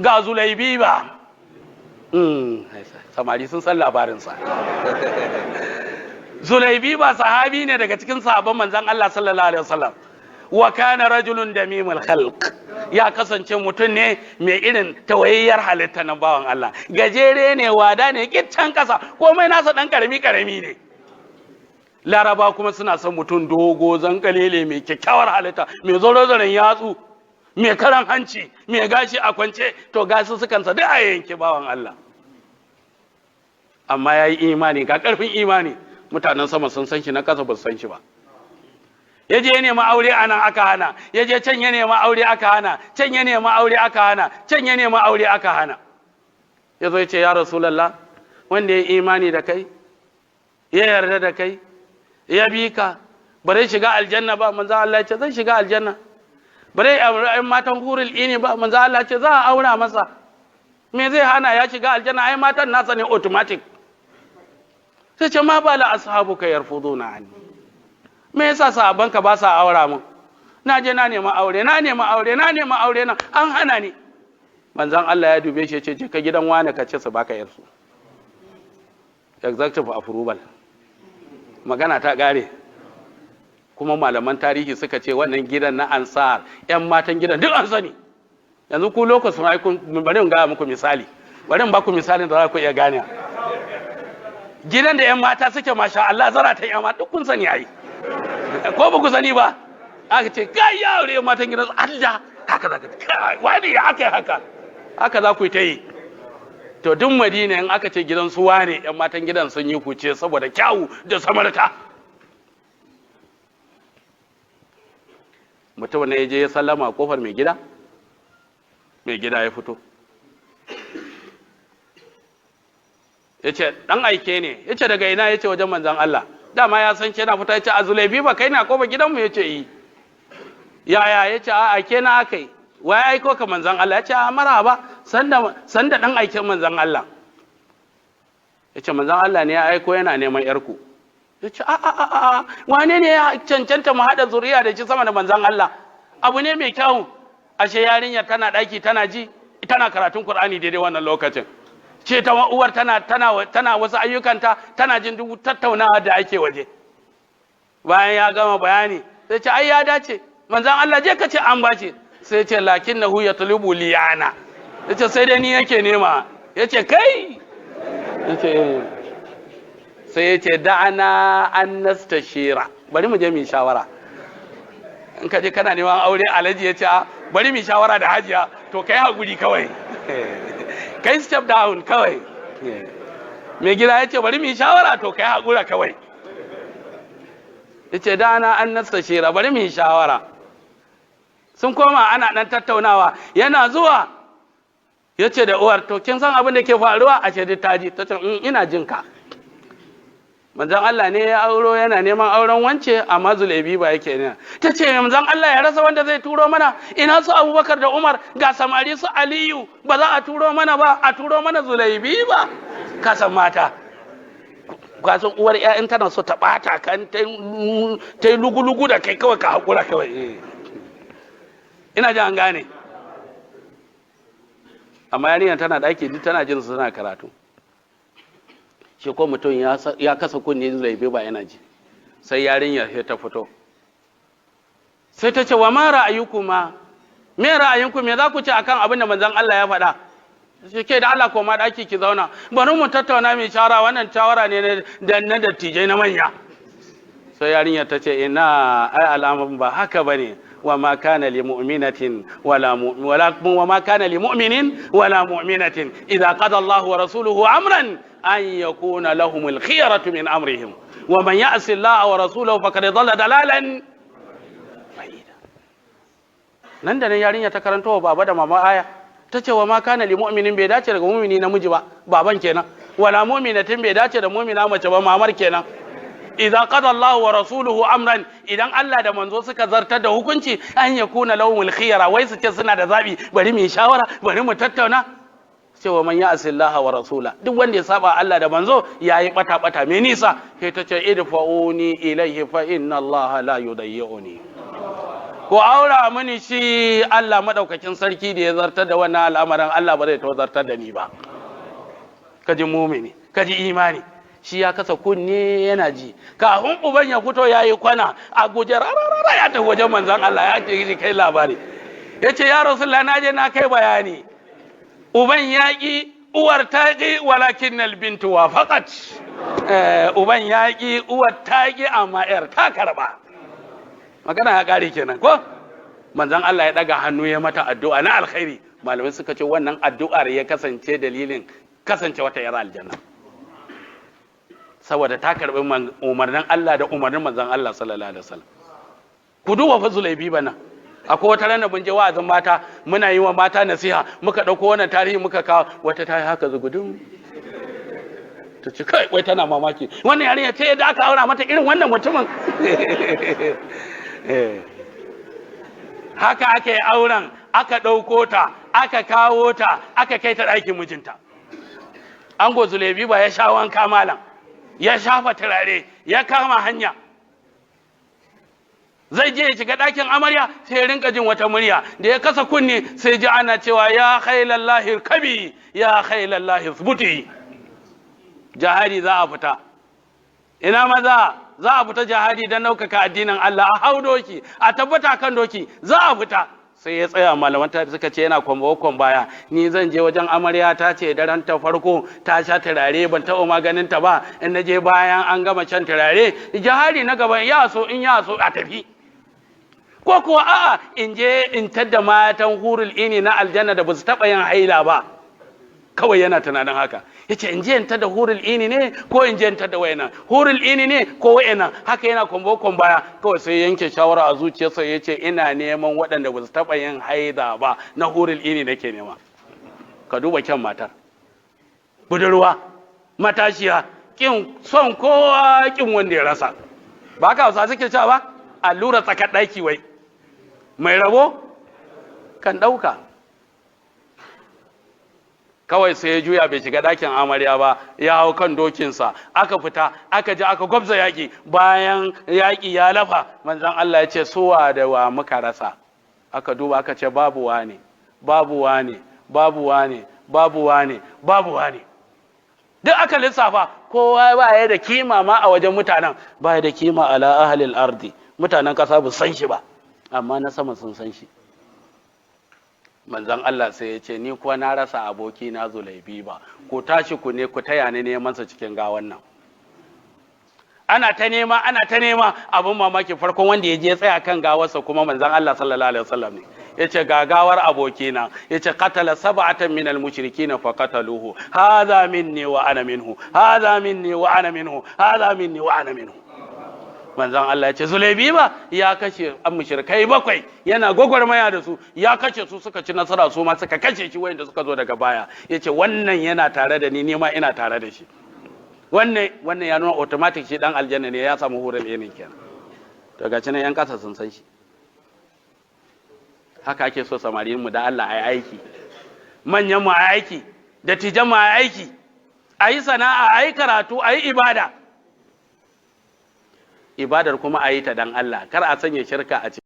ga Zulaibiba. Samari sun san labarinsa. Zulaibiba sahabi ne daga cikin sahabban manzon Allah sallallahu alaihi wasallam. Wa kana rajulun damimul khalq, ya kasance mutum ne mai irin tawayayyar halitta na bawan Allah, gajere ne, wada ne, kiccen kasa, komai nasa dan karami ne. Laraba kuma suna son mutum dogo, zankalele, mai kyakkyawar halitta, mai zoro-zoron yatsu, mai karan hanci, mai gashi a kwance, to gashi sukansa duk a yanke bawan Allah. Amma ya yi imani, ga karfin imani, mutanen sama sun san shi, na kasa ba su san shi ba. Ya je ya nema aure a nan aka hana, ya je can ya nema aure aka hana, can ya nema aure aka hana, can ya nema aure aka hana. Ya zo ya ce, ya Rasulallah, wanda ya imani da kai, ya yarda da kai, ya bi ka, bare shiga aljanna ba, manzo Allah ya ce zai shiga aljanna. Bare ai matan hurul ini ba, manzo Allah ya ce za a aura masa. Me zai hana ya shiga aljanna, ai matan nasa ne automatic. Sai ce ma bala ashabuka yarfuduna anni. Me yasa sahabbanka ba sa aura mun? Na je na nema aure, na nema aure na an hana ni. Manzon Allah ya dube shi ya ce je ka gidan wani ka ce su baka yarsu. Executive approval. Magana ta gare. Kuma malaman tarihi suka ce wannan gidan na Ansar, ƴan matan gidan duk an sani. Yanzu ku lokacin ai kun bari in ga muku misali. Bari in ba ku misalin da za ku iya gane. Gidan da ƴan mata suke masha Allah zara ta ƴan mata duk kun sani ai. Ko ba ku sani ba, aka ce kai ya aure matan gidan Allah haka zaka kai wani ya aka haka za ku yi ta yi. To duk Madina in aka ce gidan su wane yan matan gidan sun yi kuce saboda kyawu da samarta. Mutum ne ya je ya sallama a kofar mai gida ya fito ya ce dan aike ne, ya ce daga ina, ya ce wajen manzon Allah. Dama ya san yana fita, ya ce a Zulaibiba kai na kofa gidanmu, ya ce yi. Yaya, ya ce a aike na aka yi, wai aiko ka manzan Allah, ya ce a marhaba, sanda dan aikin manzan Allah. Ya ce manzan Allah ne ya aiko yana neman yarku. Ya ce a wane ne ya cancanta mu haɗa zuriya da shi sama da manzan Allah? Abu ne mai kyau. Ashe yarinyar tana ɗaki tana ji, tana karatun Kur'ani daidai wannan lokacin. Ce ta uwar tana wasu ayyukanta, tana jin duk tattaunawa da ake waje. Bayan ya gama bayani sai ce ai ya dace, manzon Allah je ka ce an bace. Sai ce lakinnahu yatlubu liyana, yace sai dai ni yake nema. Yace kai, yace sai yace da'ana an nastashira, bari mu je mu shawara. In ka je kana neman aure Alhaji yace bari mu shawara da Hajiya, to kai hakuri kawai. Kai step down kawai. Mai gida ya ce bari mu yi shawara, to kai haƙura kawai. Ya ce dana an nasta shira, bari mu yi shawara. Sun koma ana ɗan tattaunawa, yana zuwa ya ce da uwar, to kin san abin da ke faruwa? A ce duk taji. Ta ce ina jin ka. Manzon Allah ne ya auro, yana neman auren wance, amma Zulaibiba yake ne. Ta ce manzon Allah ya rasa wanda zai turo mana, ina su Abubakar da Umar, ga samari su Aliyu, ba za a turo mana ba, a turo mana Zulaibiba. Ka san mata, ka san uwar ƴaƴan tana so ta ɓata kan ta yi lugu-lugu da kai kawai ka haƙura kawai. Ina ji an gane. Amma yarinyar tana ɗaki duk tana jin suna karatu. Shi ko mutum ya kasa kunne Zulaibiba yana ji. Sai yarinyar sai ta fito. Sai ta ce wa ma ra'ayukuma, me ra'ayinku, me za ku ce akan abin da manzon Allah ya faɗa? Shi ke da Allah koma ɗaki ki zauna, bari mu tattauna mai shawara, wannan shawara ne na dattijai na manya. Sai yarinyar ta ce ina ai al'amarin ba haka bane. وما كان لمؤمنة وما كان لمؤمن ولا مؤمنة إذا قضى الله ورسوله أمرا أن يكون لهم الخيرة من أمرهم ومن يعص الله ورسوله فقد ضل ضلالا بعيدا. nan da nan yarinya ta karanto wa baba da mama aya ta ce wa ma kana li mu'minin, bai dace daga mu'mini namiji ba, baban kenan, wala mu'minatin, bai dace da mu'mina mace ba, mamar kenan. Idan qada Allah wa rasuluhu amran, idan Allah da manzo suka zartar da hukunci, an yakuna lahumul khiyara, wai su ce suna da zabi, bari mu yi shawara, bari mu tattauna. Cewa man ya'si Allah wa rasula, duk wanda ya saba Allah da manzo yayi bata me nisa. Sai ta ce idfa'uni ilayhi fa inna Allah la yudayyi'uni. ko aura mini shi. Allah madaukakin sarki da ya zartar da wannan al'amarin Allah ba zai zartar da ni ba. Kaji mumini, kaji imani, shi ya kasa kunne yana ji. Kafin uban ya fito yayi kwana a guje rarara ya ta wajen manzon Allah ya ce kai labari. Yace ya Rasulullah na je na kai bayani. Uban yaƙi, uwar taƙi, walakin albintu wafaqat. Uban yaƙi, uwar taƙi, amma yar ta karba. Magana ya ƙare kenan ko? Manzon Allah ya daga hannu ya mata addu'a na alkhairi. Malamai suka ce wannan addu'ar ya kasance dalilin kasance wata yar aljanna. Saboda ta karbi umarnin Allah da umarnin manzon Allah sallallahu alaihi wasallam. Ku duba fa Zulaibi bana. Akwai wata ranar mun je wa'azin mata, muna yi wa mata nasiha, muka dauko wannan tarihi muka kawo, wata ta yi haka zugudun. Ta ce kai wai tana mamaki. Wannan yarinya ce da aka aura mata irin wannan mutumin. Haka aka yi auren, aka ɗauko ta, aka kawo ta, aka kai ta ɗakin mijinta. Ango Zulaibi ba ya sha wanka malam, ya shafa turare, ya kama hanya. Zai je ya shiga ɗakin amarya sai ya rinka jin wata murya, da ya kasa kunne sai ji ana cewa ya khailallahi kabi, ya khailallahi zubuti. Jihadi za a fita. Ina maza za a fita jihadi don ɗaukaka addinin Allah, a hau doki, a tabbata kan doki, za a fita. Sai ya tsaya, malaman ta suka ce yana kwambakon baya, ni zan je wajen amarya ta ce daren ta farko ta sha turare ban taɓa maganin ta ba, in na je bayan an gama shan turare jihadi na gaba ya so in ya so a tafi. Ko kuwa a'a in je in tadda matan hurul ini na aljanna da ba su taɓa yin haila ba, kawai yana tunanin haka. Yace in je in tada hurul ini ne ko in je in tada wayana, hurul ini ne ko wayana, haka yana kwambakon baya. Kawai sai yanke shawara a zuciyarsa yace ina neman waɗanda ba su taɓa yin haida ba, na hurul ini nake nema. Ka duba kyan matar, budurwa, matashiya, kin son kowa kin wanda ya rasa. Ba ka Hausa suke cewa ba, allura tsakar ɗaki wai mai rabo kan ɗauka. Kawai sai ya juya bai shiga ɗakin amarya ba, ya hau kan dokinsa, aka fita, aka je aka gwabza yaƙi. Bayan yaƙi ya lafa, manzon Allah ya ce suwa da wa muka rasa. Aka duba aka ce babu wane, babu wane, babu wane, babu wane, babu wane. Duk aka lissafa, kowa ba ya da kima ma a wajen mutanen, ba ya da kima ala ahlil ardi. Mutanen ƙasa ba san shi ba, amma na sama sun san shi. Manzon Allah sai ya ce ni kuwa na rasa aboki na Zulaibi ba, ku tashi ku ne ku taya ni neman sa cikin gawan nan. Ana ta nema abin mamaki, farkon wanda ya je tsaya kan gawarsa kuma manzon Allah sallallahu alaihi wasallam ne. Yace ga gawar abokina, yace qatala sab'atan min al-mushrikin fa qataluhu, hadha minni wa ana minhu, hadha minni wa ana minhu, hadha minni wa ana minhu. Manzon Allah ya ce Zulaibi ba ya kashe mushrikai 7, yana gwagwarmaya da su, ya kashe su, suka ci nasara, su ma suka kashe shi wayanda suka zo daga baya. Yace wannan yana tare da ni, ma ina tare da shi. Wannan ya nuna automatic shi dan aljanna ne, ya samu hurul ilmin kenan. To ga cinan yan kasa sun san shi. Haka ake so samarin mu da Allah ayi aiki, manyan mu ayi aiki, dattijan mu ayi aiki, ayi sana'a, ayi karatu, ayi ibada. Ibadar kuma a yi ta dan Allah, kar a sanya shirka a ciki.